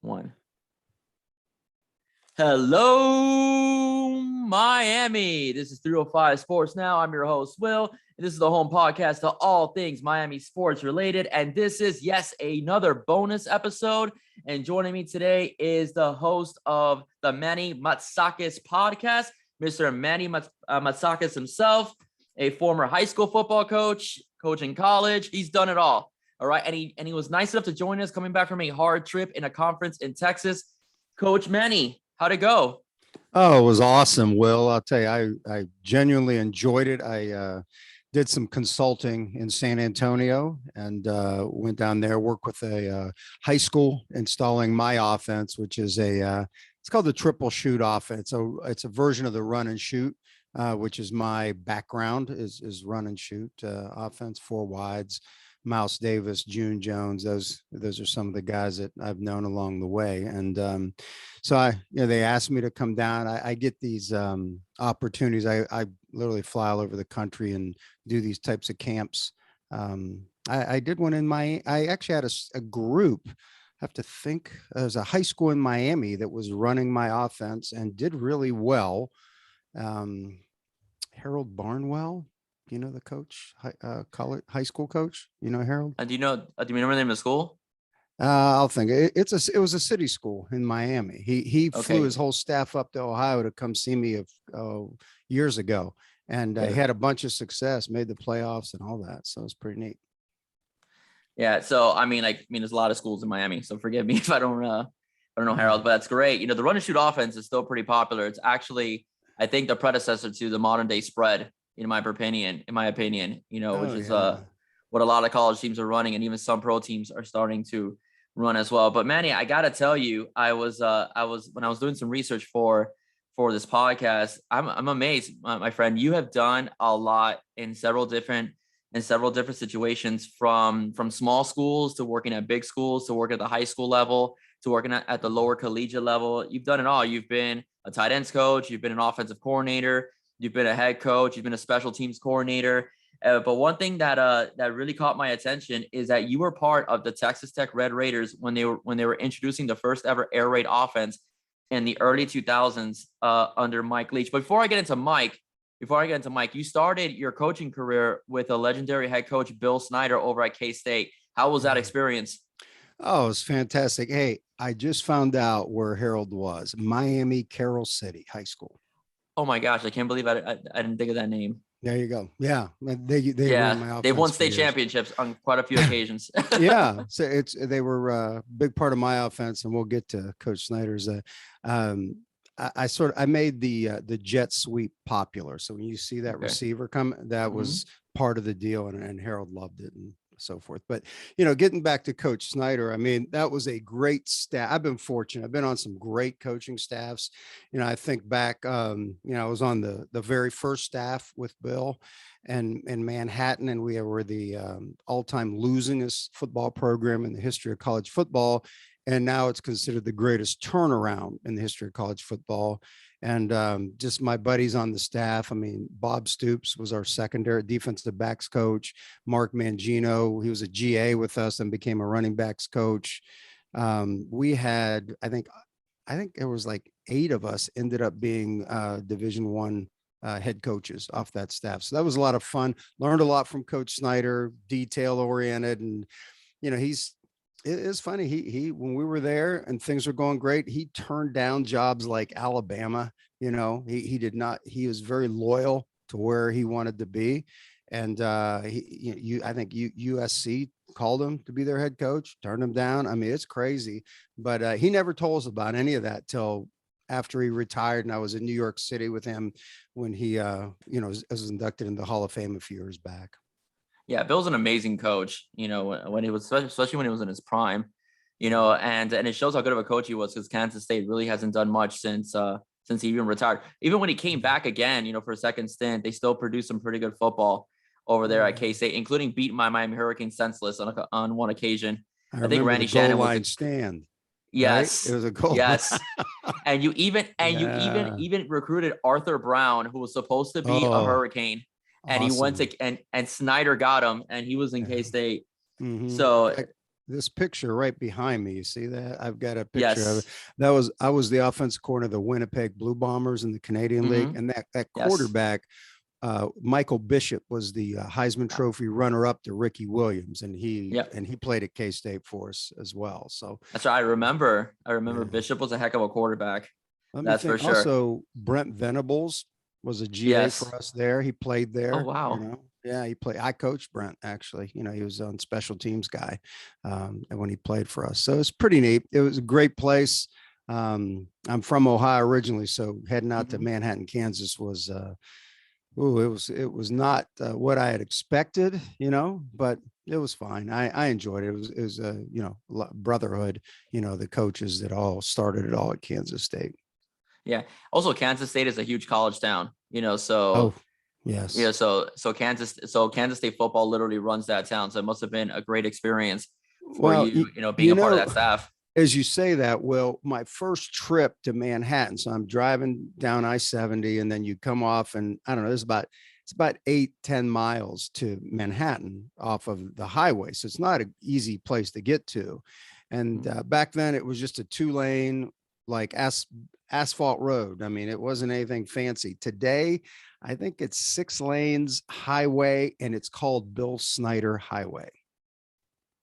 One. Hello, Miami. This is 305 Sports Now. I'm your host, Will, and this is the home podcast to all things Miami sports related. And this is, yes, another bonus episode. And joining me today is the host of the Manny Matsakis podcast, Mr. Manny Matsakis himself, a former high school football coach, coaching college. He's done it all. All right. And he was nice enough to join us coming back from a hard trip in a conference in Texas. Coach Manny, how'd it go? Oh, it was awesome, Will. I'll tell you, I genuinely enjoyed it. I did some consulting in San Antonio and went down there, worked with a high school installing my offense, which is it's called the triple shoot offense. So it's a version of the run and shoot, which is my background is run and shoot offense, four wides. Mouse Davis, June Jones, those are some of the guys that I've known along the way. And so they asked me to come down. I get these opportunities. I literally fly all over the country and do these types of camps. I did one I actually had a group. I have to think, there was a high school in Miami that was running my offense and did really well. Harold Barnwell. You know the coach, college, high school coach. You know Harold. Do you remember the name of the school? I'll think it was a city school in Miami. He flew his whole staff up to Ohio to come see me years ago, and he had a bunch of success, made the playoffs and all that. So it's pretty neat. Yeah. So there's a lot of schools in Miami. So forgive me if I don't know Harold, but that's great. The run and shoot offense is still pretty popular. It's actually, I think, the predecessor to the modern day spread. In my opinion, which is what a lot of college teams are running, and even some pro teams are starting to run as well. But Manny, I gotta tell you, I was when I was doing some research for this podcast, I'm amazed, my friend. You have done a lot in several different situations, from small schools to working at big schools to working at the high school level to working at the lower collegiate level. You've done it all. You've been a tight ends coach. You've been an offensive coordinator. You've been a head coach. You've been a special teams coordinator. But one thing that really caught my attention is that you were part of the Texas Tech Red Raiders when they were introducing the first ever air raid offense in the early 2000s under Mike Leach. But before I get into Mike, you started your coaching career with a legendary head coach, Bill Snyder, over at K-State. How was that experience? Oh, it's fantastic. Hey, I just found out where Harold was. Miami Carroll City High School. Oh my gosh, I can't believe I didn't think of that name. There you go. Yeah. They've won state championships on quite a few occasions. Yeah. So they were a big part of my offense, and we'll get to Coach Snyder's. I made the jet sweep popular. So when you see that receiver come, that was part of the deal, and Harold loved it and so forth. But, getting back to Coach Snyder, that was a great staff. I've been fortunate. I've been on some great coaching staffs. I think back, I was on the very first staff with Bill and in Manhattan, and we were the all-time losingest football program in the history of college football. And now it's considered the greatest turnaround in the history of college football. And just my buddies on the staff. Bob Stoops was our secondary defensive backs coach. Mark Mangino, he was a GA with us and became a running backs coach. We had, I think there was like 8 of us ended up being Division I head coaches off that staff. So that was a lot of fun. Learned a lot from Coach Snyder, detail oriented. And, it is funny. He when we were there and things were going great, he turned down jobs like Alabama. He did not. He was very loyal to where he wanted to be, and I think USC called him to be their head coach, turned him down. It's crazy, but he never told us about any of that till after he retired, and I was in New York City with him when he was inducted in the Hall of Fame a few years back. Yeah, Bill's an amazing coach, when he was, especially when he was in his prime, and it shows how good of a coach he was, because Kansas State really hasn't done much since he even retired. Even when he came back again, for a second stint, they still produced some pretty good football over there at K-State, including beating my Miami Hurricanes senseless on one occasion. I think Randy Shannon was line stand. Yes, right? It was a goal. Yes, and you even recruited Arthur Brown, who was supposed to be a Hurricane. And awesome. He went to and Snyder got him, and he was in K-State. Mm-hmm. So this picture right behind me. You see that? I've got a picture of it. Yes. I was the offensive coordinator of the Winnipeg Blue Bombers in the Canadian League, Hmm. and that Yes. quarterback, Michael Bishop, was the Heisman Yeah. Trophy runner-up to Ricky Williams, and Yep. he played at K-State for us as well. So, That's right. I remember. I remember yeah. Bishop was a heck of a quarterback. Let me That's for think. sure. Also, Brent Venables was a GA Yes. for us there. He played Oh there, you wow. know. Yeah, he played. I coached Brent actually. You know, he was on special teams guy, and when he played for us. So it's pretty neat. It was a great place. I'm from Ohio originally, so heading out to Hmm. Manhattan, Kansas was it was not what I had expected, you know, but it was fine. I enjoyed it. It was you know, brotherhood, you know, the coaches that all started it all at Kansas State. Yeah. Also, Kansas State is a huge college town. Oh, Yeah, yes. so Kansas State football literally runs that town. So it must have been a great experience for Well, you, being you a part of know, that staff. as you say that, well, my first trip to Manhattan, so I'm driving down I-70, and then you come off, and I don't know, it's about 8-10 miles to Manhattan off of the highway. So it's not an easy place to get to. And Mhm. back then it was just a 2-lane, like asphalt road. I mean, it wasn't anything fancy. Today, I think it's 6 lanes highway, and it's called Bill Snyder Highway.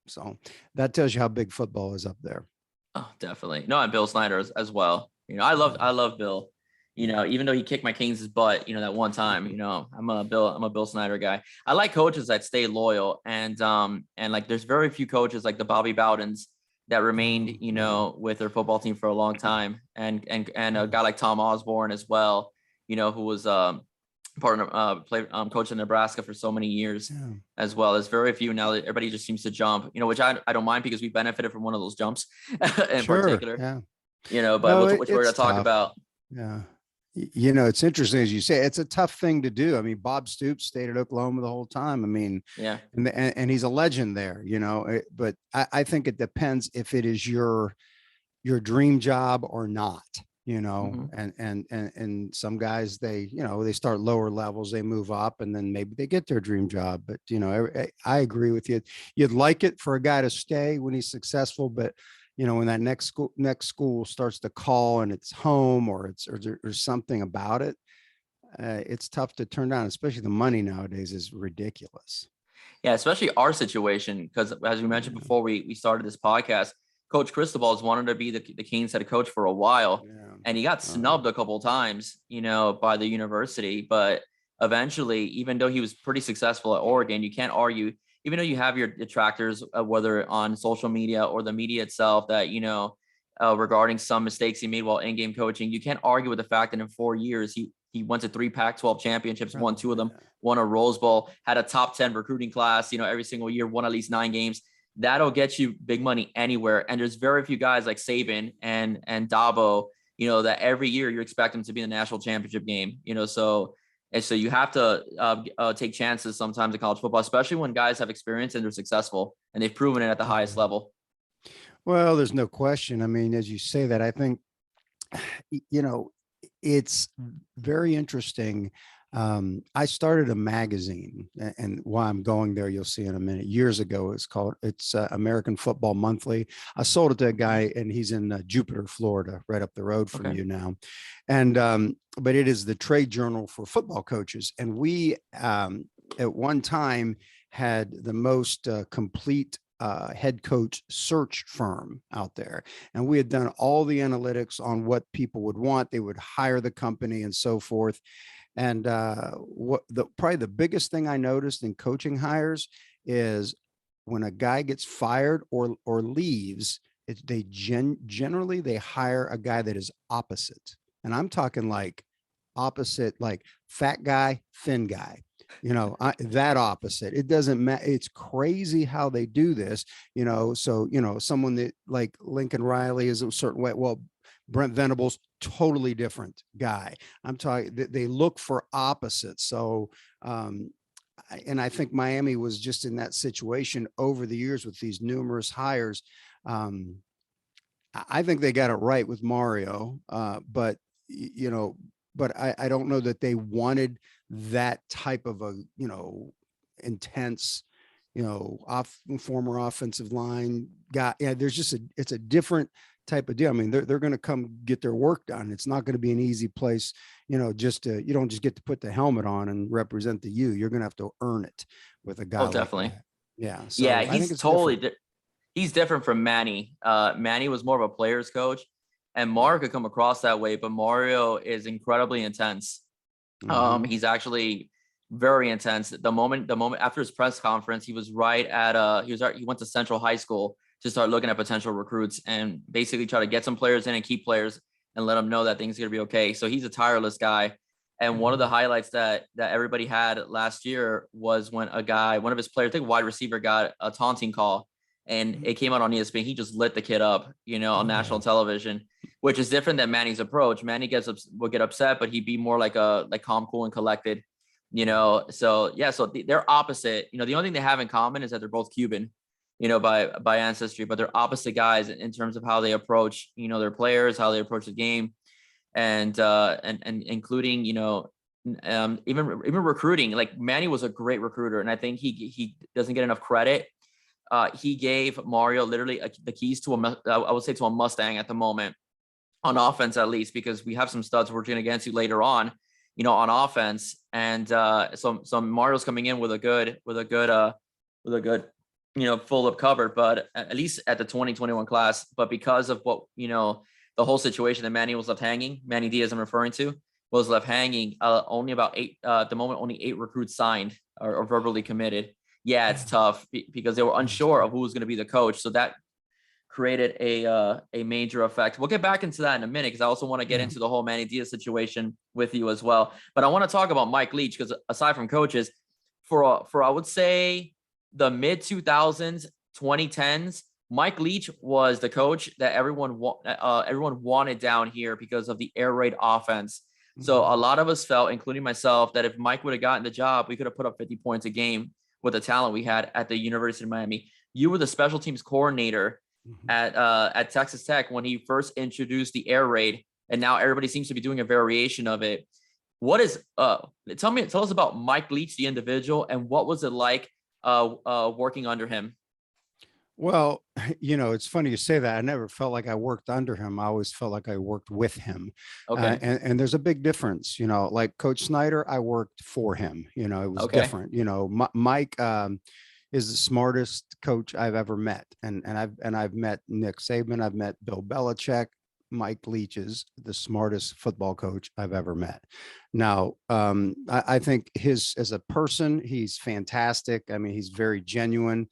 So that tells you how big football is up there. Oh, definitely. No, and Bill Snyder as well. Yeah. I love Bill. Even though he kicked my Kings' butt, that one time. I'm a Bill Snyder guy. I like coaches that stay loyal, and like there's very few coaches like the Bobby Bowdens that remained, Yeah. with their football team for a long time, and a guy like Tom Osborne as well, who was partner played coach in Nebraska for so many years Yeah. as well. There's very few now that everybody just seems to jump, which I don't mind because we benefited from one of those jumps in Sure. particular, Yeah. but No, which we're it's gonna talk tough. about. Yeah. You know, it's interesting as you say, it's a tough thing to do. I mean, Bob Stoops stayed at Oklahoma the whole time. I mean, Yeah. and he's a legend there, you know, but I think it depends if it is your dream job or not, you know. Hmm. And some guys, they, you know, they start lower levels, they move up, and then maybe they get their dream job. But you know, I agree with you. You'd like it for a guy to stay when he's successful, but you know, when that next school starts to call and it's home, or there's something about it, it's tough to turn down. Especially the money nowadays is ridiculous. Yeah, especially our situation, because as we mentioned Yeah. before we started this podcast, Coach Cristobal has wanted to be the Kings head coach for a while, Yeah. and he got Uh, snubbed a couple of times, by the university. But eventually, even though he was pretty successful at Oregon, you can't argue. Even though you have your detractors, whether on social media or the media itself, that regarding some mistakes he made while in-game coaching, you can't argue with the fact that in 4 years he went to 3 Pac-12 championships, won 2 of them, yeah. won a Rose Bowl, had a top 10 recruiting class, every single year, won at least 9 games. That'll get you big money anywhere. And there's very few guys like Saban and Dabo, that every year you expect them to be in the national championship game, so you have to take chances sometimes in college football, especially when guys have experience and they're successful and they've proven it at the highest Yeah. level. Well, there's no question. I mean, as you say that, I think, you know, it's very interesting. I started a magazine, and why I'm going there, you'll see in a minute. Years ago, it's American Football Monthly. I sold it to a guy, and he's in Jupiter, Florida, right up the road from Okay. you now. And but it is the trade journal for football coaches, and we at one time had the most complete head coach search firm out there. And we had done all the analytics on what people would want. They would hire the company and so forth. And probably the biggest thing I noticed in coaching hires is when a guy gets fired or leaves, generally they hire a guy that is opposite. And I'm talking like opposite, like fat guy, thin guy. You know, that opposite. It doesn't matter. It's crazy how they do this. You know, so you know, someone that like Lincoln Riley is a certain way. Well, Brent Venables, totally different guy. I'm talking. They look for opposites. So, and I think Miami was just in that situation over the years with these numerous hires. Um, I think they got it right with Mario, but you know, but I don't know that they wanted that type of a, you know, intense, former offensive line guy. Yeah, it's a different type of deal. I mean, they're going to come get their work done. It's not going to be an easy place, you don't just get to put the helmet on and represent the U. You're going to have to earn it with a guy Oh, like definitely. that. Yeah. Yeah, So I think he's it's totally different. he's different from Manny. Manny was more of a player's coach, and Mario could come across that way, but Mario is incredibly intense. Mhm. He's actually very intense. The moment after his press conference, he was right at he went to Central High School to start looking at potential recruits and basically try to get some players in and keep players and let them know that things are gonna be okay. So he's a tireless guy. And one of the highlights that everybody had last year was when one of his players, I think wide receiver, got a taunting call, and it came out on ESPN. He just lit the kid up, on national television, which is different than Manny's approach. Manny will get upset, but he'd be more like calm, cool, and collected, So yeah, so they're opposite. The only thing they have in common is that they're both Cuban, by ancestry, but they're opposite guys in terms of how they approach, their players, how they approach the game, and including, even recruiting. Like Manny was a great recruiter, and I think he doesn't get enough credit. He gave Mario literally the keys to I would say to a Mustang at the moment, on offense at least, because we have some studs we're going to get into later on, on offense. And so Mario's coming in with a good full up cover, but at least at the 2021 class. But because of what, the whole situation that Manny was left hanging, Manny Diaz I'm referring to, was left hanging, only about at the moment, only 8 recruits signed or verbally committed. Yeah, it's tough because they were unsure of who was going to be the coach. So that created a major effect. We'll get back into that in a minute, because I also want to get into the whole Manny Diaz situation with you as well. But I want to talk about Mike Leach, because aside from coaches, for I would say the mid 2000s, 2010s, Mike Leach was the coach that everyone wanted down here because of the air raid offense. So a lot of us felt, including myself, that if Mike would have gotten the job, we could have put up 50 points a game with the talent we had at the University of Miami. You were the special teams coordinator at Texas Tech when he first introduced the air raid, and now everybody seems to be doing a variation of it. What is tell us about Mike Leach, the individual, and what was it like working under him? Well, it's funny you say that. I never felt like I worked under him. I always felt like I worked with him. Okay. And there's a big difference, like Coach Snyder, I worked for him. It was Okay. different. Mike is the smartest coach I've ever met. And I've met Nick Saban, I've met Bill Belichick. Mike Leach is the smartest football coach I've ever met. Now, I think as a person, he's fantastic. I mean, he's very genuine.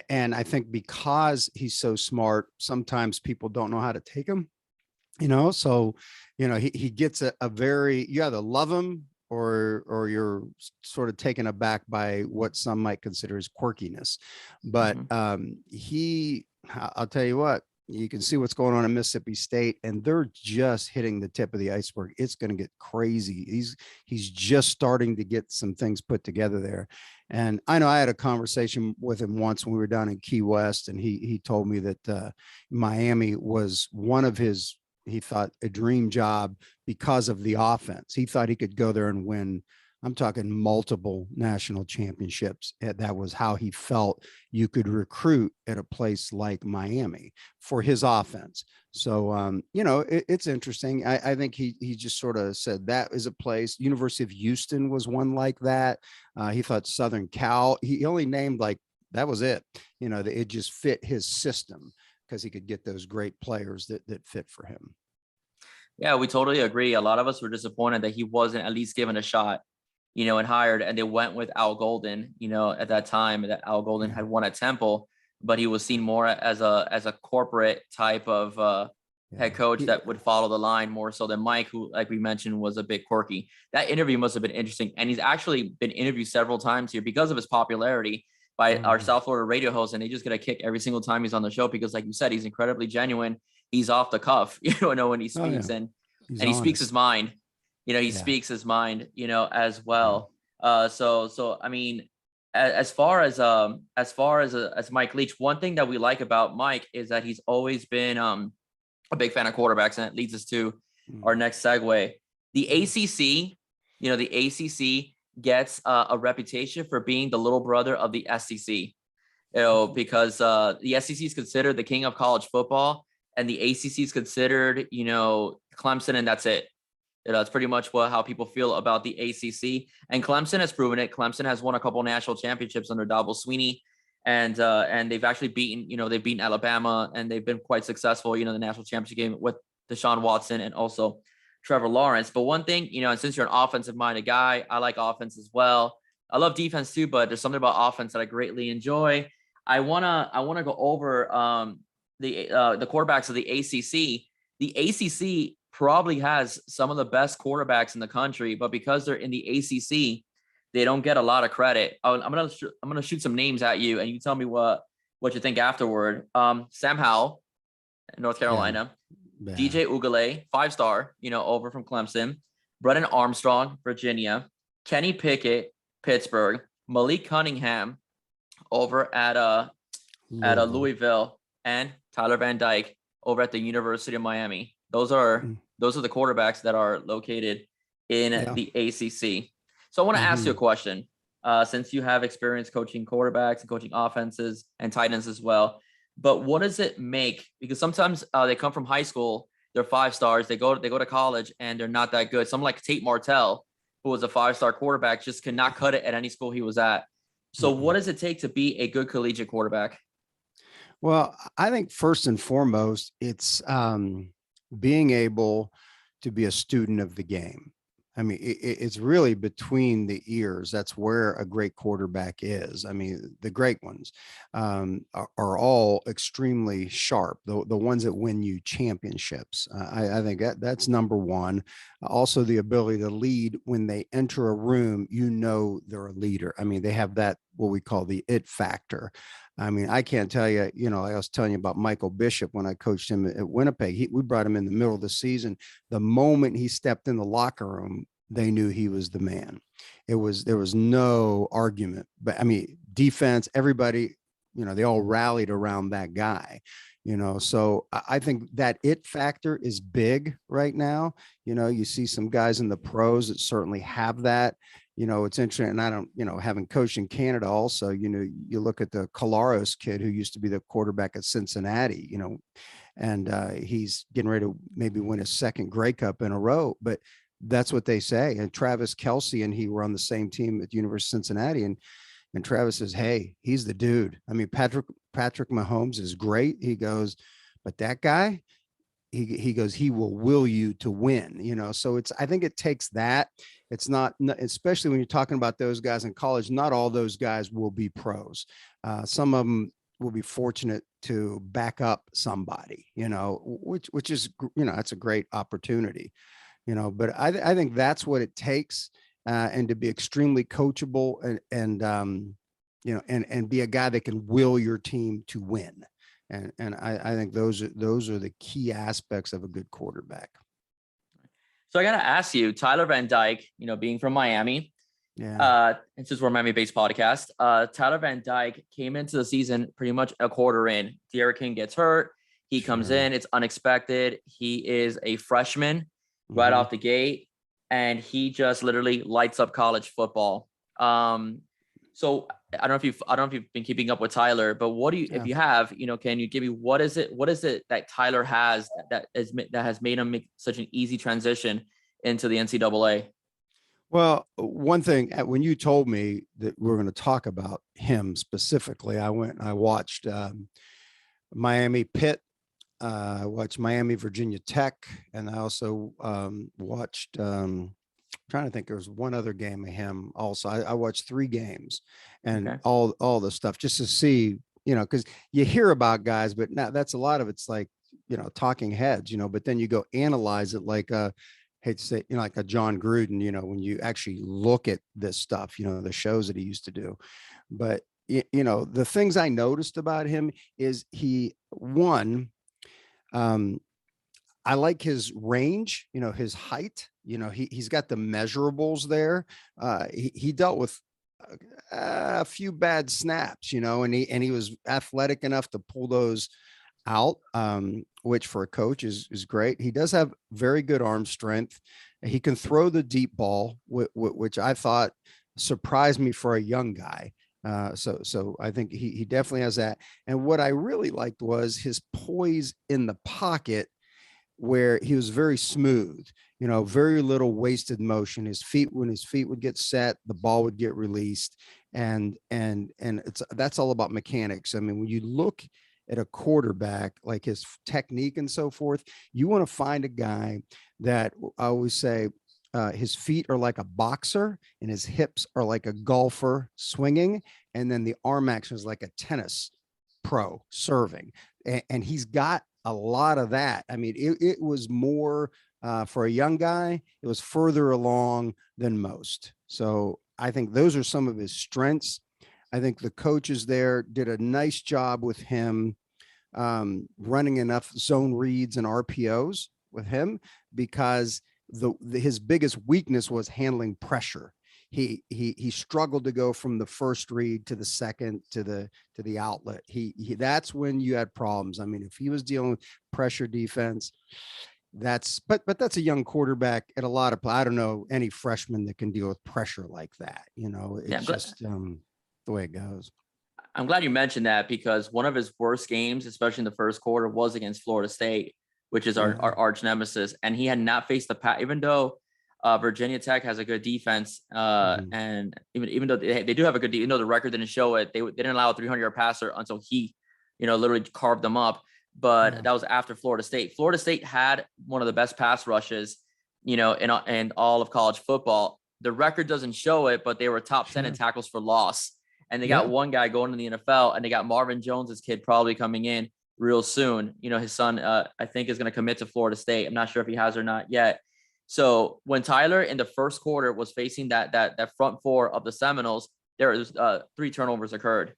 And I think because he's so smart, sometimes people don't know how to take him, so, he gets a very, you either love him or you're sort of taken aback by what some might consider his quirkiness. But I'll tell you what, you can see what's going on in Mississippi State, and they're just hitting the tip of the iceberg. It's going to get crazy. He's just starting to get some things put together there. And I know I had a conversation with him once when we were down in Key West, and he told me that Miami was one of his, he thought, a dream job because of the offense. He thought he could go there and win. I'm talking multiple national championships. That was how he felt you could recruit at a place like Miami for his offense. So, it's interesting. I think he just sort of said that is a place. University of Houston was one like that. He thought Southern Cal, he only named that was it. It just fit his system because he could get those great players that fit for him. Yeah, we totally agree. A lot of us were disappointed that he wasn't at least given a shot, and hired, and they went with Al Golden, at that time that Al Golden had won at Temple, but he was seen more as a corporate type of head coach that would follow the line more so than Mike, who, like we mentioned, was a bit quirky. That interview must have been interesting. And he's actually been interviewed several times here because of his popularity by our South Florida radio hosts. And they just get a kick every single time he's on the show, because like you said, he's incredibly genuine. He's off the cuff, when he speaks, and he speaks his mind. He speaks his mind, as well. So I mean, as far as Mike Leach, one thing that we like about Mike is that he's always been a big fan of quarterbacks, and it leads us to our next segue. The ACC, gets a reputation for being the little brother of the SEC. Because the SEC is considered the king of college football, and the ACC is considered, Clemson, and that's it. It's pretty much how people feel about the ACC. And Clemson has proven it. Clemson has won a couple national championships under Dabo Swinney, and they've actually they've beaten Alabama, and they've been quite successful. The national championship game with Deshaun Watson and also Trevor Lawrence. But one thing, and since you're an offensive-minded guy, I like offense as well. I love defense too, but there's something about offense that I greatly enjoy. I wanna go over the quarterbacks of the ACC. The ACC probably has some of the best quarterbacks in the country, but because they're in the ACC, they don't get a lot of credit. I'm gonna shoot some names at you, and you tell me what you think afterward. Sam Howell, North Carolina. Yeah. DJ Ugalele, 5-star, over from Clemson. Brennan Armstrong, Virginia. Kenny Pickett, Pittsburgh. Malik Cunningham, over at Louisville, and Tyler Van Dyke over at the University of Miami. Those are the quarterbacks that are located in the ACC. So I want to ask you a question. Since you have experience coaching quarterbacks and coaching offenses and tight ends as well, but what does it make? Because sometimes they come from high school, they're 5-stars, they go to college, and they're not that good. Someone like Tate Martell, who was a 5-star quarterback, just could not cut it at any school he was at. So what does it take to be a good collegiate quarterback? Well, I think first and foremost, it's being able to be a student of the game. I mean, it's really between the ears. That's where a great quarterback is. I mean, the great ones are all extremely sharp. The ones that win you championships. I think that's number one. Also, the ability to lead when they enter a room. They're a leader. I mean, they have that, what we call the it factor. I mean, I can't tell you, I was telling you about Michael Bishop when I coached him at Winnipeg. We brought him in the middle of the season. The moment he stepped in the locker room, they knew he was the man. There was no argument. But I mean, defense, everybody, they all rallied around that guy. So I think that it factor is big right now. You see some guys in the pros that certainly have that. It's interesting. And I don't, having coached in Canada also, you look at the Colaros kid who used to be the quarterback at Cincinnati, and he's getting ready to maybe win his second Grey Cup in a row. But that's what they say. And Travis Kelce and he were on the same team at the University of Cincinnati. And Travis says, hey, he's the dude. I mean, Patrick Mahomes is great. He goes, but that guy, he goes, he will you to win, so I think it takes that. It's not, especially when you're talking about those guys in college, not all those guys will be pros. Some of them will be fortunate to back up somebody, which is, that's a great opportunity, but I think that's what it takes, and to be extremely coachable and be a guy that can will your team to win. And I think those are the key aspects of a good quarterback. So I got to ask you, Tyler Van Dyke, being from Miami, this is we're Miami-based podcast. Tyler Van Dyke came into the season pretty much a quarter in. Derrick King gets hurt. He comes in. It's unexpected. He is a freshman right off the gate, and he just literally lights up college football. So I don't know if you've been keeping up with Tyler, but if you have, can you give me what is it that Tyler has that has made him make such an easy transition into the NCAA? Well, one thing, when you told me that we're going to talk about him specifically, I watched Miami Pitt, I watched Miami Virginia Tech, and I also watched trying to think, there was one other game of him also. I watched 3 games and all the stuff just to see, because you hear about guys, but now that's a lot of it's like, talking heads, but then you go analyze it like hate to say, like a John Gruden, when you actually look at this stuff, the shows that he used to do. But, the things I noticed about him is I like his range, his height, he's got the measurables there. He dealt with a few bad snaps, and he was athletic enough to pull those out, which for a coach is great. He does have very good arm strength. He can throw the deep ball, which I thought surprised me for a young guy. So I think he definitely has that. And what I really liked was his poise in the pocket, where he was very smooth, very little wasted motion. When his feet would get set, the ball would get released. And that's all about mechanics. I mean, when you look at a quarterback, like his technique and so forth, you want to find a guy that, I always say, his feet are like a boxer and his hips are like a golfer swinging. And then the arm action is like a tennis pro serving. And he's got a lot of that. I mean, it was more for a young guy, it was further along than most. So I think those are some of his strengths. I think the coaches there did a nice job with him, running enough zone reads and RPOs with him, because his biggest weakness was handling pressure. He struggled to go from the first read to the second to the outlet. That's when you had problems. I mean, if he was dealing with pressure defense, but that's a young quarterback at a lot of, I don't know any freshman that can deal with pressure like that. It's just the way it goes. I'm glad you mentioned that, because one of his worst games, especially in the first quarter, was against Florida State, which is our arch nemesis. And he had not faced the pass, even though Virginia Tech has a good defense. And even though they do have a good, even though the record didn't show it, they didn't allow a 300-yard passer until he, literally carved them up. But that was after Florida State. Florida State had one of the best pass rushes, in all of college football. The record doesn't show it, but they were top 10 in tackles for loss. And they got one guy going to the NFL, and they got Marvin Jones's kid probably coming in real soon. His son, I think, is going to commit to Florida State. I'm not sure if he has or not yet. So when Tyler in the first quarter was facing that front four of the Seminoles, there was 3 turnovers occurred.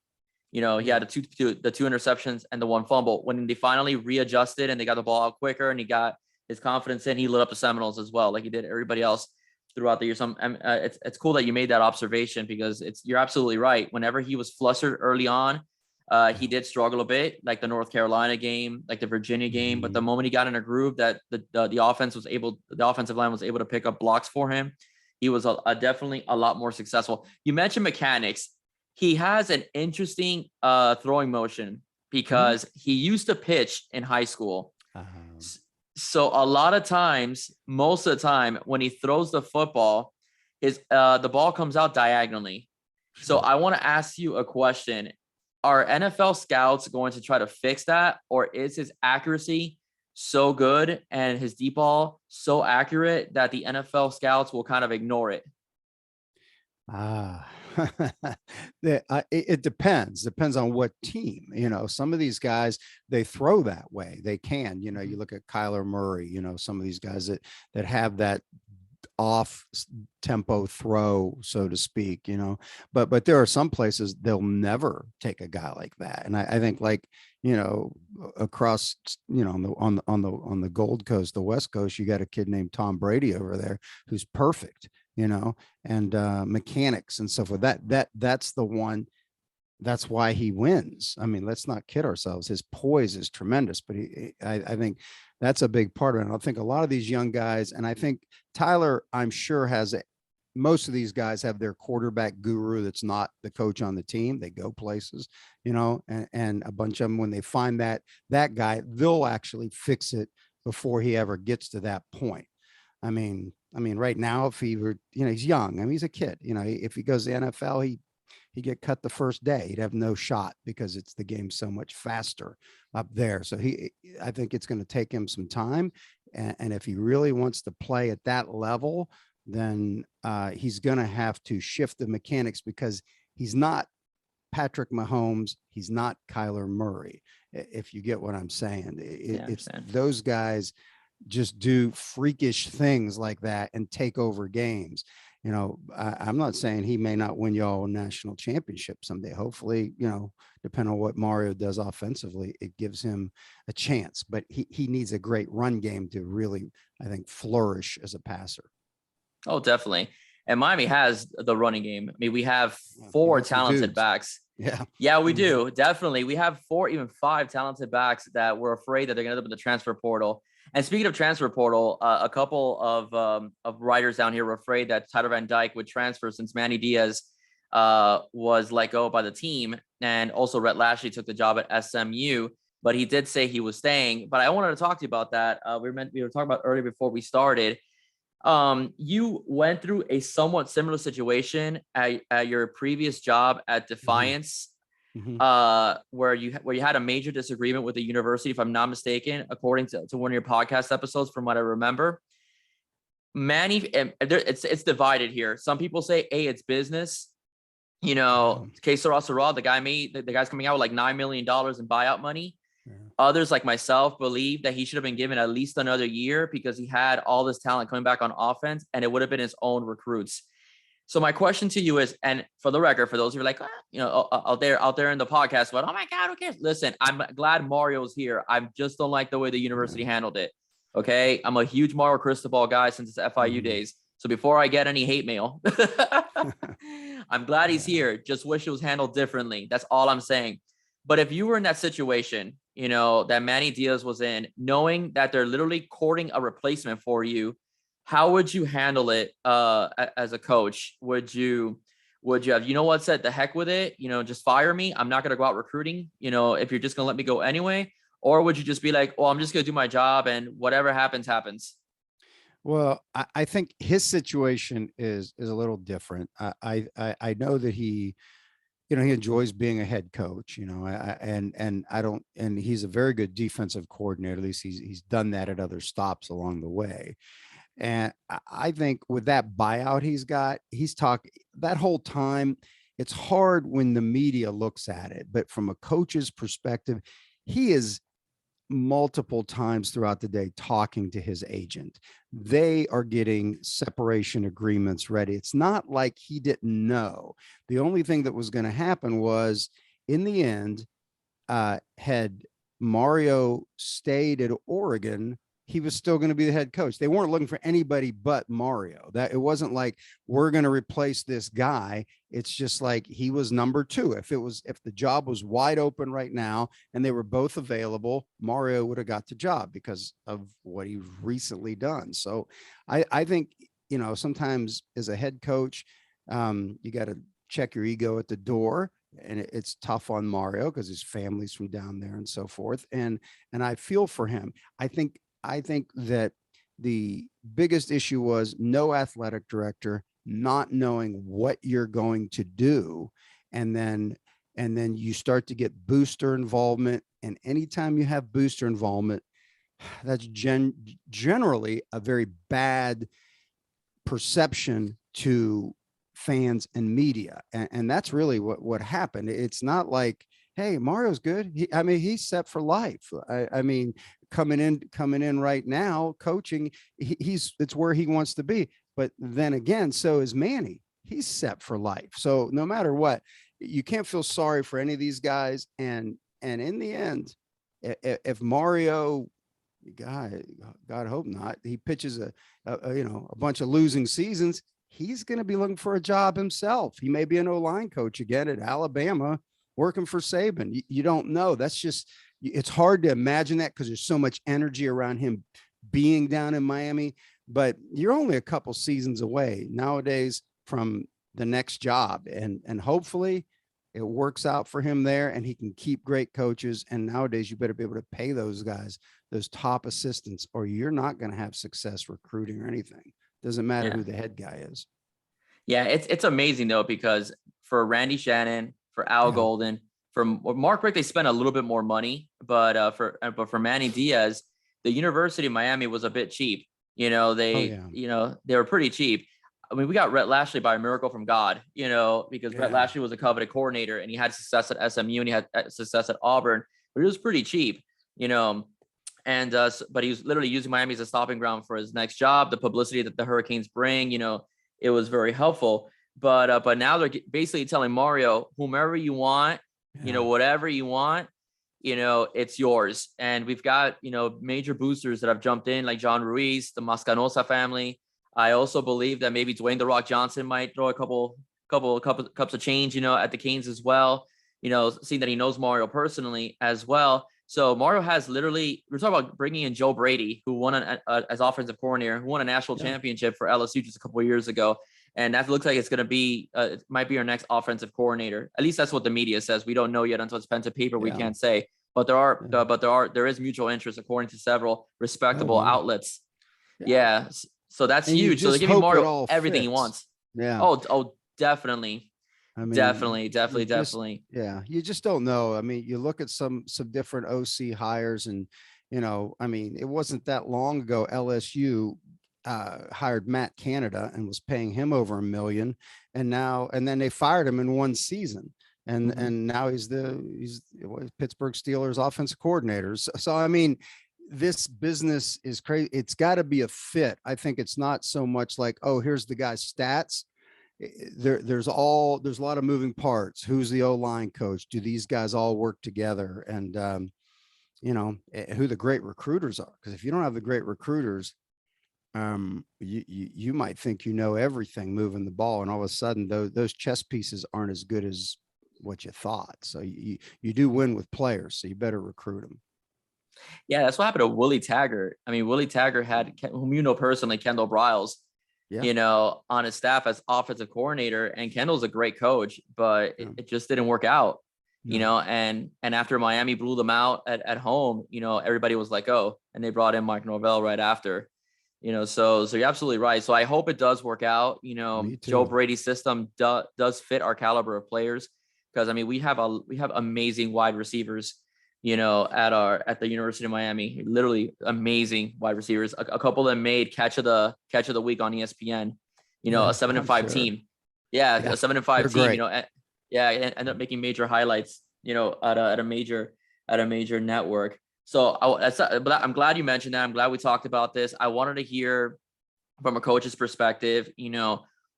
He had the 2 interceptions and the 1 fumble. When they finally readjusted and they got the ball out quicker and he got his confidence in, he lit up the Seminoles as well, like he did everybody else throughout the year. So it's cool that you made that observation, because you're absolutely right. Whenever he was flustered early on, he did struggle a bit, like the North Carolina game, like the Virginia game. But the moment he got in a groove that the offensive line was able to pick up blocks for him, he was definitely a lot more successful. You mentioned mechanics. He has an interesting throwing motion, because he used to pitch in high school. So a lot of times, most of the time, when he throws the football, the ball comes out diagonally. So I want to ask you a question. Are NFL scouts going to try to fix that, or is his accuracy so good and his deep ball so accurate that the NFL scouts will kind of ignore it? It depends on what team. Some of these guys, they throw that way. They can. You look at Kyler Murray. Some of these guys that have that off tempo throw, so to speak. But there are some places they'll never take a guy like that. And I think, like, across, on the Gold Coast, the West Coast, you got a kid named Tom Brady over there who's perfect. And mechanics and so forth. That's the one. That's why he wins. I mean, let's not kid ourselves. His poise is tremendous, but I think that's a big part of it. And I think a lot of these young guys, and I think Tyler, I'm sure, most of these guys have their quarterback guru that's not the coach on the team. They go places, and a bunch of them, when they find that guy, they'll actually fix it before he ever gets to that point. I mean, right now, if he were, he's young. I mean, he's a kid. If he goes to the NFL, he'd get cut the first day. He'd have no shot, because the game's so much faster up there. So I think it's going to take him some time. And if he really wants to play at that level, then he's going to have to shift the mechanics, because he's not Patrick Mahomes. He's not Kyler Murray. If you get what I'm saying, it's those guys just do freakish things like that and take over games. I'm not saying he may not win y'all a national championship someday. Hopefully, depending on what Mario does offensively, it gives him a chance. But he needs a great run game to really, I think, flourish as a passer. Oh, definitely. And Miami has the running game. I mean, we have 4 talented backs. Yeah. Yeah, we do. Definitely. We have 4, even 5 talented backs that we're afraid that they're going to end up in the transfer portal. And speaking of transfer portal, a couple of writers down here were afraid that Tyler Van Dyke would transfer since Manny Diaz was let go by the team. And also Rhett Lashley took the job at SMU, but he did say he was staying. But I wanted to talk to you about that. We were talking about earlier before we started. You went through a somewhat similar situation at your previous job at Defiance. Where you had a major disagreement with the university, if I'm not mistaken, according to one of your podcast episodes, from what I remember. Manny, it's divided here. Some people say, hey, it's business. You know, Que Sera Sera, the guy's coming out with like $9 million in buyout money. Yeah. Others, like myself, believe that he should have been given at least another year because he had all this talent coming back on offense, and it would have been his own recruits. So my question to you is, and for the record, for those who are like, out there in the podcast, but oh my God, who cares? Listen, I'm glad Mario's here. I just don't like the way the university handled it. Okay. I'm a huge Mario Cristobal guy since his FIU days. So before I get any hate mail, I'm glad he's here. Just wish it was handled differently. That's all I'm saying. But if you were in that situation, that Manny Diaz was in, knowing that they're literally courting a replacement for you, how would you handle it as a coach? Would you have, what, said the heck with it? Just fire me. I'm not going to go out recruiting, if you're just going to let me go anyway. Or would you just be like, well, I'm just going to do my job and whatever happens, happens? Well, I think his situation is a little different. I know that he enjoys being a head coach, and he's a very good defensive coordinator. At least he's done that at other stops along the way. And I think with that buyout he's talked that whole time. It's hard when the media looks at it, but from a coach's perspective, he is multiple times throughout the day talking to his agent. They are getting separation agreements ready. It's not like he didn't know. The only thing that was going to happen was, in the end, had Mario stayed at Oregon, he was still going to be the head coach. They weren't looking for anybody but Mario. That it wasn't like we're going to replace this guy. It's just like he was number 2. If the job was wide open right now and they were both available, Mario would have got the job because of what he's recently done. So I think, sometimes as a head coach, you got to check your ego at the door. And it's tough on Mario because his family's from down there and so forth. And I feel for him. I think that the biggest issue was no athletic director, not knowing what you're going to do. And then you start to get booster involvement. And anytime you have booster involvement, that's generally a very bad perception to fans and media. And that's really what happened. It's not like, hey, Mario's good. He's set for life. I mean, coming in right now, coaching, it's where he wants to be. But then again, so is Manny. He's set for life. So no matter what, you can't feel sorry for any of these guys. And in the end, if Mario, God hope not, he pitches a bunch of losing seasons, he's going to be looking for a job himself. He may be an O-line coach again at Alabama, working for Saban. You don't know. It's hard to imagine that because there's so much energy around him being down in Miami, but you're only a couple seasons away nowadays from the next job. And hopefully it works out for him there and he can keep great coaches. And nowadays you better be able to pay those guys, those top assistants, or you're not going to have success recruiting or anything. Doesn't matter who the head guy is. Yeah, it's amazing though, because for Randy Shannon, for Al Golden, for Mark Richt, they spent a little bit more money, but for Manny Diaz, the University of Miami was a bit cheap. They were pretty cheap. I mean, we got Rhett Lashley by a miracle from God, because Rhett Lashley was a coveted coordinator and he had success at SMU and he had success at Auburn, but it was pretty cheap, and but he was literally using Miami as a stopping ground for his next job. The publicity that the Hurricanes bring, it was very helpful. But now they're basically telling Mario, whomever you want, whatever you want, it's yours. And we've got, major boosters that have jumped in, like John Ruiz, the Mascanosa family. I also believe that maybe Dwayne "The Rock" Johnson might throw a couple cups of change, at the Canes as well. seeing that he knows Mario personally as well. So Mario has literally, we're talking about bringing in Joe Brady, who won as offensive coordinator, who won a national championship for LSU just a couple of years ago. And that looks like it's going to be, it might be our next offensive coordinator. At least that's what the media says. We don't know yet until it's pen to paper. We can't say, but there is mutual interest according to several respectable outlets. Yeah. So that's huge. So they're giving Mario everything he wants. Yeah. Oh, definitely. I mean, definitely. Yeah. You just don't know. I mean, you look at some different OC hires and, I mean, it wasn't that long ago, LSU hired Matt Canada and was paying him over $1 million. And then they fired him in one season. And now he's Pittsburgh Steelers offensive coordinators. So, I mean, this business is crazy. It's got to be a fit. I think it's not so much like, oh, here's the guy's stats. There's a lot of moving parts. Who's the O-line coach? Do these guys all work together? And, who the great recruiters are. Because if you don't have the great recruiters, you might think everything moving the ball, and all of a sudden those chess pieces aren't as good as what you thought. So you do win with players, so you better recruit them. Yeah, that's what happened to Willie Taggart. I mean, Willie Taggart had, whom personally, Kendall Briles, on his staff as offensive coordinator, and Kendall's a great coach, but it just didn't work out. And after Miami blew them out at home, everybody was like, oh, and they brought in Mike Norvell right after. So you're absolutely right. So I hope it does work out. Joe Brady's system does fit our caliber of players, because I mean we have amazing wide receivers, at the University of Miami, literally amazing wide receivers. A couple of them made catch of the week on ESPN. A 7-5 team. Yeah, a 7-5 team. And end up making major highlights. At a major network. So but I'm glad you mentioned that. I'm glad we talked about this. I wanted to hear from a coach's perspective,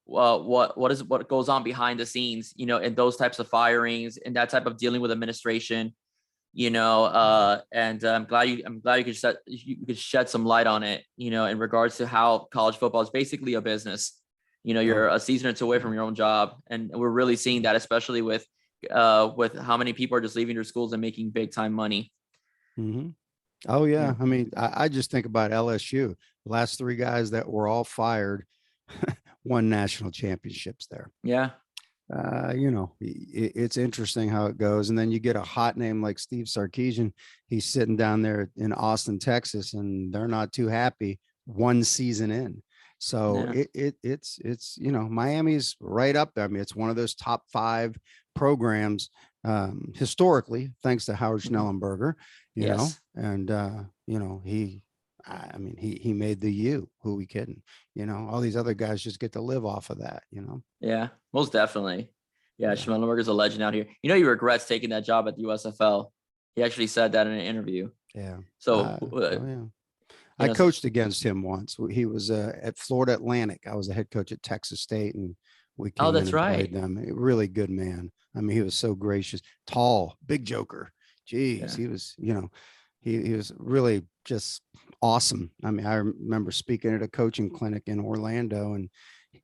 what goes on behind the scenes, in those types of firings and that type of dealing with administration, and I'm glad you could shed some light on it, in regards to how college football is basically a business. You're a season or two away from your own job, and we're really seeing that, especially with how many people are just leaving their schools and making big time money. Oh yeah. I mean, I just think about LSU. The last 3 guys that were all fired won national championships there. Yeah. It's interesting how it goes. And then you get a hot name like Steve Sarkisian. He's sitting down there in Austin, Texas, and they're not too happy one season in. So it's Miami's right up there. I mean, it's one of those top 5 programs historically, thanks to Howard Schnellenberger, he made the U. Who we kidding? All these other guys just get to live off of that, Yeah, most definitely. Yeah, Schnellenberger's a legend out here. He regrets taking that job at the USFL. He actually said that in an interview. Yeah. So I coached against him once. He was at Florida Atlantic. I was a head coach at Texas State, and we came in and played them. A really good man. I mean, he was so gracious, tall, big joker. Jeez, he was, he was really just awesome. I mean, I remember speaking at a coaching clinic in Orlando, and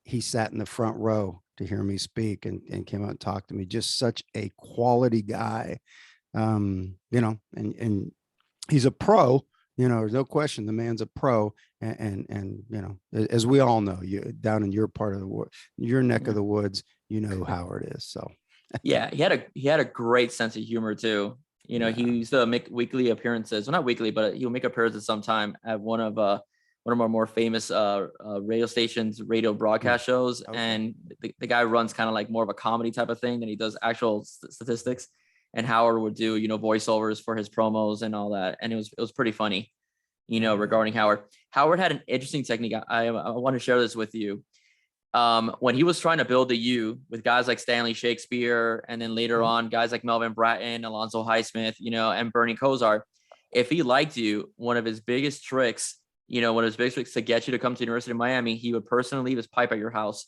he sat in the front row to hear me speak and came out and talked to me. Just such a quality guy, and he's a pro. There's no question the man's a pro, and as we all know, you down in your part of your neck of the woods, how it is. So yeah, he had a great sense of humor too. He used to make weekly appearances. Well, not weekly, but he'll make appearances sometime at one of our more famous radio stations, radio broadcast shows. Okay. And the guy runs kind of like more of a comedy type of thing than he does actual statistics. And Howard would do, voiceovers for his promos and all that. And it was pretty funny, regarding Howard. Howard had an interesting technique. I want to share this with you. When he was trying to build the U with guys like Stanley Shakespeare, and then later on guys like Melvin Bratton, Alonzo Highsmith, and Bernie Kosar, if he liked you, one of his biggest tricks to get you to come to the University of Miami, he would personally leave his pipe at your house.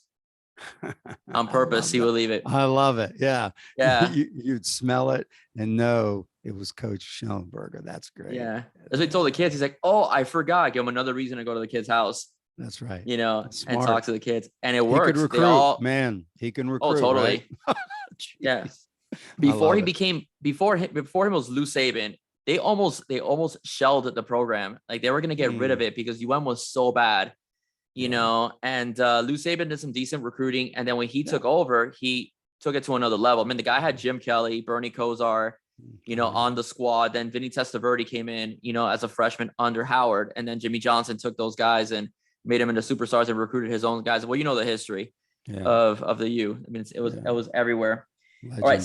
On purpose, he would leave it. I love it. Yeah. Yeah. You'd smell it and know it was Coach Schnellenberger. That's great. Yeah. As we told the kids, he's like, oh, I forgot. Give him another reason to go to the kid's house. That's right. And talk to the kids. And it works. He could recruit, man. He can recruit. Oh, totally. Right? Yeah. before he became before him was Lou Saban. They almost shelled the program. Like they were gonna get rid of it because UM was so bad, you know. And Lou Saban did some decent recruiting, and then when he took over, he took it to another level. I mean, the guy had Jim Kelly, Bernie Kosar, you know, on the squad. Then Vinny Testaverde came in, you know, as a freshman under Howard, and then Jimmy Johnson took those guys and made them into superstars and recruited his own guys. Well, you know the history of the U. I mean, it was everywhere. Legendary. All right,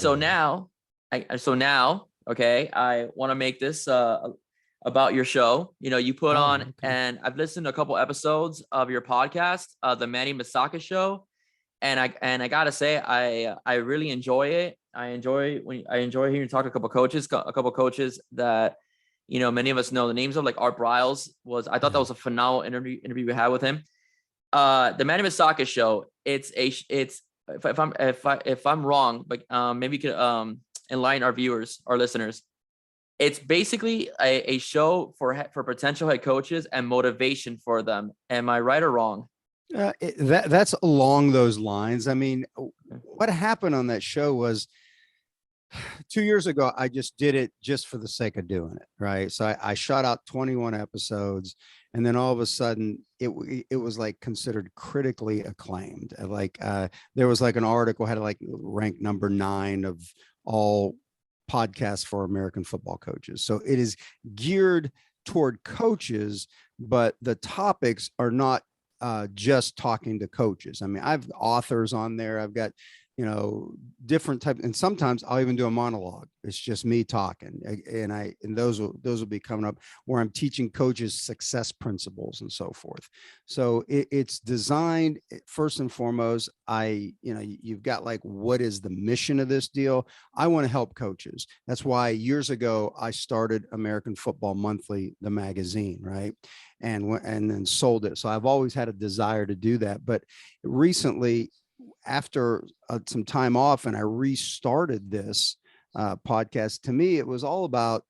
so now, okay, I want to make this about your show. You know, you put on, and I've listened to a couple episodes of your podcast, the Manny Matsakis show, and I gotta say, I really enjoy it. I enjoy hearing you talk to a couple coaches that, you know, many of us know the names of, like Art Briles I thought that was a phenomenal interview we had with him. The Manny Matsakis show, it's if I'm wrong, but maybe you could enlighten our listeners. It's basically a show for potential head coaches and motivation for them. Am I right or wrong? That's along those lines. I mean, what happened on that show was 2 years ago, I just did it just for the sake of doing it. Right. So I shot out 21 episodes, and then all of a sudden it was like considered critically acclaimed. Like there was like an article had like ranked number 9 of all podcasts for American football coaches. So it is geared toward coaches, but the topics are not just talking to coaches. I mean, I've authors on there. I've got, you know, different type, and sometimes I'll even do a monologue. It's just me talking, and those will be coming up where I'm teaching coaches success principles and so forth. So it's designed first and foremost. You've got like, what is the mission of this deal? I want to help coaches. That's why years ago I started American Football Monthly, the magazine, right? And then sold it. So I've always had a desire to do that, but recently, after some time off, and I restarted this podcast. To me, it was all about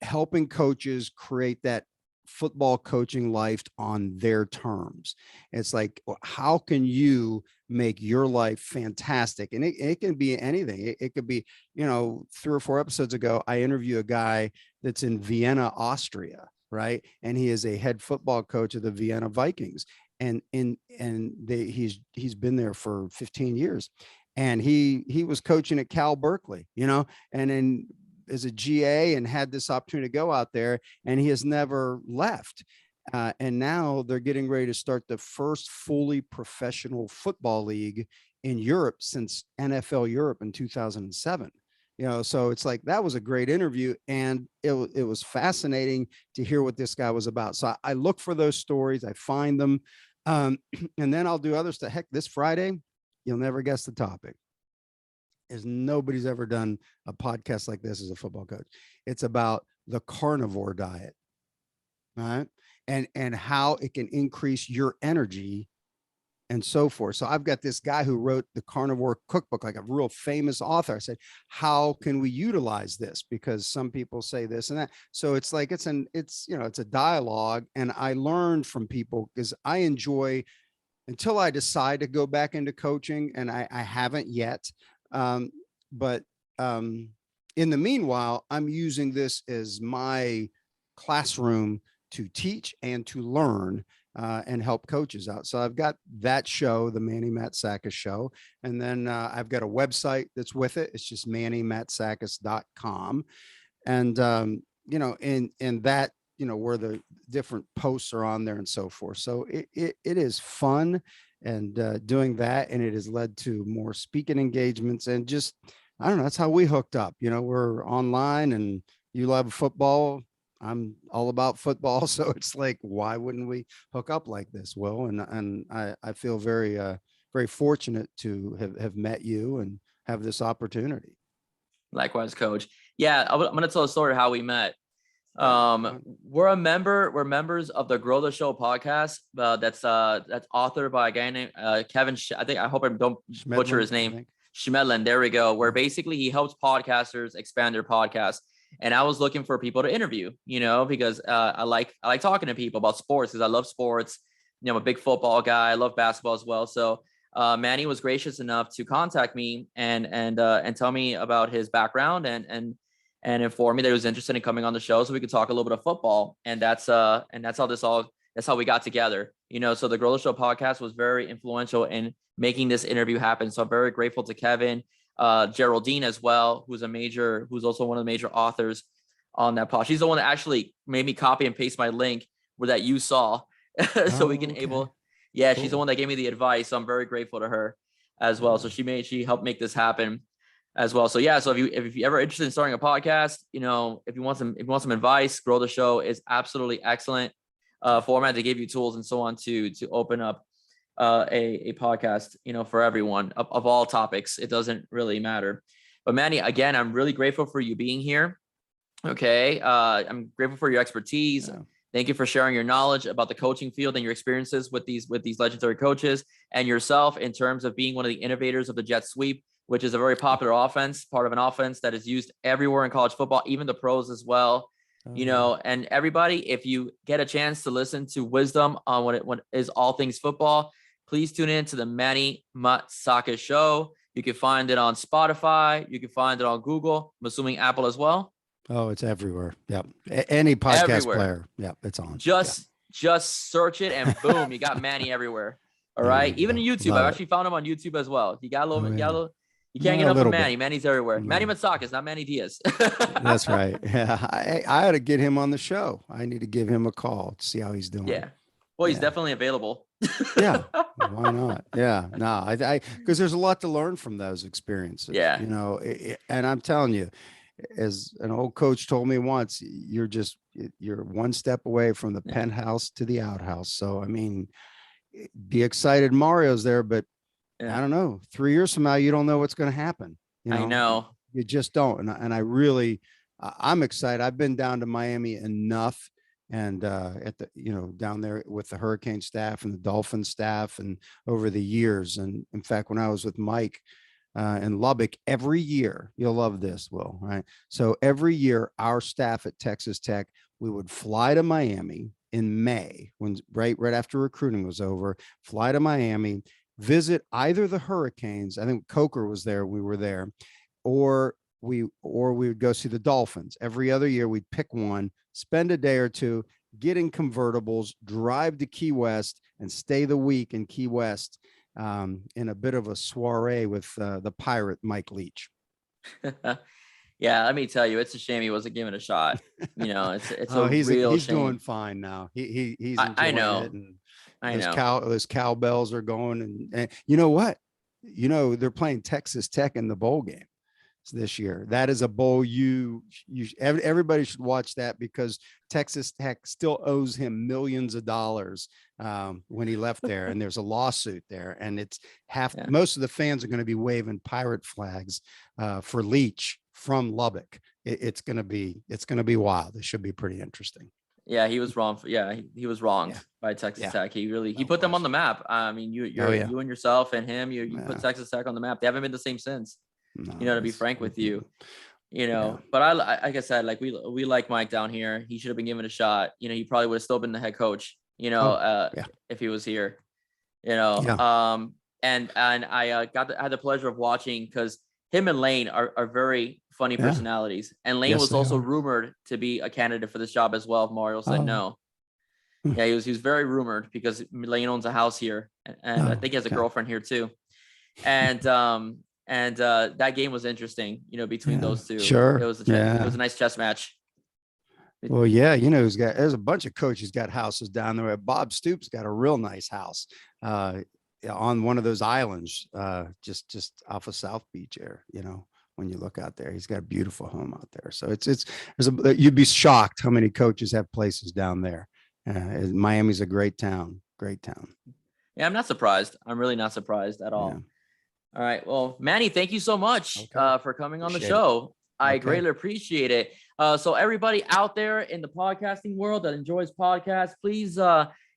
helping coaches create that football coaching life on their terms. It's like, how can you make your life fantastic? And it can be anything. It could be, you know, 3 or 4 episodes ago, I interview a guy that's in Vienna, Austria, right? And he is a head football coach of the Vienna Vikings. And he's been there for 15 years, and he was coaching at Cal Berkeley, you know, and then as a GA, and had this opportunity to go out there, and he has never left. And now they're getting ready to start the first fully professional football league in Europe since NFL Europe in 2007. You know, so it's like, that was a great interview, and it was fascinating to hear what this guy was about. So I look for those stories, I find them, and then I'll do other stuff. Heck, this Friday, you'll never guess the topic. Nobody's ever done a podcast like this as a football coach. It's about the carnivore diet, right? And how it can increase your energy and so forth. So I've got this guy who wrote the Carnivore Cookbook, like a real famous author. I said, how can we utilize this? Because some people say this and that. So it's like, it's a dialogue. And I learned from people, because I enjoy, until I decide to go back into coaching, and I haven't yet. But in the meanwhile, I'm using this as my classroom to teach and to learn and help coaches out. So I've got that show, the Manny Matsakis show. And then I've got a website that's with it. It's just mannymatsakis.com. And, you know, and that, you know, where the different posts are on there and so forth. So it is fun, and doing that. And it has led to more speaking engagements, and just, I don't know, that's how we hooked up. You know, we're online, and you love football. I'm all about football. So it's like, why wouldn't we hook up like this, Will? And I feel very, very fortunate to have met you and have this opportunity. Likewise, Coach. Yeah, I'm going to tell a story of how we met. We're members of the Grow the Show podcast. That's authored by a guy named Kevin. I hope I don't butcher his name. Schmedlin. There we go. Where basically he helps podcasters expand their podcast. And I was looking for people to interview, you know, because I like talking to people about sports, because I love sports. You know, I'm a big football guy. I love basketball as well. So Manny was gracious enough to contact me and tell me about his background and inform me that he was interested in coming on the show so we could talk a little bit of football. And that's how we got together. So the Grow the Show podcast was very influential in making this interview happen. So I'm very grateful to Kevin, Geraldine as well, who's also one of the major authors on that pod. She's the one that actually made me copy and paste my link where that you saw. So we can Cool. She's the one that gave me the advice. So I'm very grateful to her as well. So she helped make this happen as well. So yeah, so if you're ever interested in starting a podcast, if you want some advice, Grow the Show is absolutely excellent format to give you tools and so on to open up a podcast, for everyone of all topics. It doesn't really matter. But Manny, again, I'm really grateful for you being here. Okay. I'm grateful for your expertise. Yeah. Thank you for sharing your knowledge about the coaching field and your experiences with these legendary coaches and yourself in terms of being one of the innovators of the jet sweep, which is a very popular offense, part of an offense that is used everywhere in college football, even the pros as well. And everybody, if you get a chance to listen to wisdom on what is all things football, please tune in to the Manny Matsakis show. You can find it on Spotify. You can find it on Google. I'm assuming Apple as well. Oh, it's everywhere. Yep. Any podcast player. Yep. It's on. Just search it and boom, you got Manny everywhere. All right. Even on YouTube. I've actually found him on YouTube as well. You got a little, you can't get enough of Manny. Manny's everywhere. Manny Matsakis, not Manny Diaz. That's right. Yeah. I ought to get him on the show. I need to give him a call to see how he's doing. Yeah. Well, he's definitely available. Yeah. Why not? Yeah. No, I because there's a lot to learn from those experiences. Yeah. And I'm telling you, as an old coach told me once, you're one step away from the penthouse to the outhouse. So, I mean, be excited. Mario's there, but I don't know, 3 years from now, you don't know what's going to happen. I know. You just don't. And I really, I'm excited. I've been down to Miami enough and at the, down there with the Hurricane staff and the Dolphin staff and over the years. And in fact, when I was with Mike, in Lubbock, every year, you'll love this, Will, right? So every year, our staff at Texas Tech, we would fly to Miami in May, when right after recruiting was over, fly to Miami, visit either the Hurricanes. I think Coker was there. We were there, or we would go see the Dolphins. Every other year, we'd pick one, spend a day or two, get in convertibles, drive to Key West, and stay the week in Key West. In a bit of a soiree with the pirate Mike Leach. Yeah, let me tell you, it's a shame he wasn't given a shot. It's he's real shame. Doing fine now. He's I know. It, and I know. Those cowbells are going, and you know what? They're playing Texas Tech in the bowl game this year. That is a bowl everybody should watch that, because Texas Tech still owes him millions of dollars when he left there, and there's a lawsuit there, and it's most of the fans are going to be waving pirate flags for Leach from Lubbock. It's going to be wild. It should be pretty interesting. Yeah, he was wrong. He was wronged by Texas Tech. He put them on the map. I mean, you and yourself and him, you put Texas Tech on the map. They haven't been the same since. No, to be frank with you, but I, like I said, like we like Mike down here. He should have been given a shot. He probably would have still been the head coach, if he was here, and I had the pleasure of watching, because him and Lane are very funny personalities. And Lane was also rumored to be a candidate for this job as well. If Mario said no. Yeah, he was very rumored, because Lane owns a house here, and I think he has a girlfriend here too. And that game was interesting, between those two. Sure. It was a nice chess match. Well, there's a bunch of coaches got houses down there. Bob Stoops got a real nice house on one of those islands, just off of South Beach there, when you look out there. He's got a beautiful home out there. So you'd be shocked how many coaches have places down there. Miami's a great town. Yeah, I'm not surprised. I'm really not surprised at all. Yeah. All right. Well, Manny, thank you so much for coming on the show. I greatly appreciate it. So everybody out there in the podcasting world that enjoys podcasts, please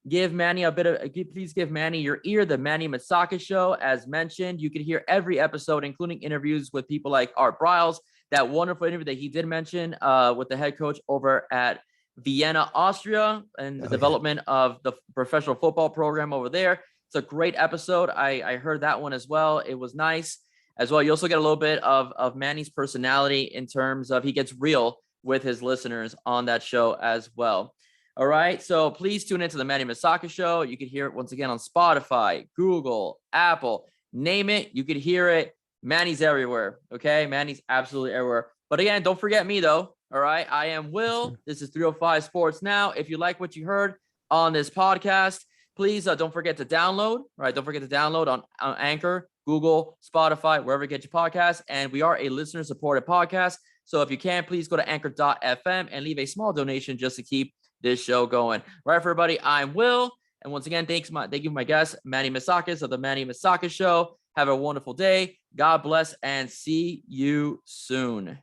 give Manny your ear, the Manny Matsakis Show. As mentioned, you can hear every episode, including interviews with people like Art Briles, that wonderful interview that he did mention with the head coach over at Vienna, Austria, and the development of the professional football program over there. It's a great episode. I heard that one as well. It was nice as well. You also get a little bit of Manny's personality in terms of he gets real with his listeners on that show as well. All right. So please tune into the Manny Matsakis Show. You can hear it once again on Spotify, Google, Apple, name it. You could hear it. Manny's everywhere. Okay. Manny's absolutely everywhere. But again, don't forget me though. All right. I am Will. This is 305 Sports Now. If you like what you heard on this podcast, please don't forget to download. Right. Don't forget to download on Anchor, Google, Spotify, wherever you get your podcasts. And we are a listener supported podcast. So if you can, please go to anchor.fm and leave a small donation just to keep this show going. Right, everybody, I'm Will. And once again, thank you, my guest, Manny Matsakis of the Manny Matsakis Show. Have a wonderful day. God bless and see you soon.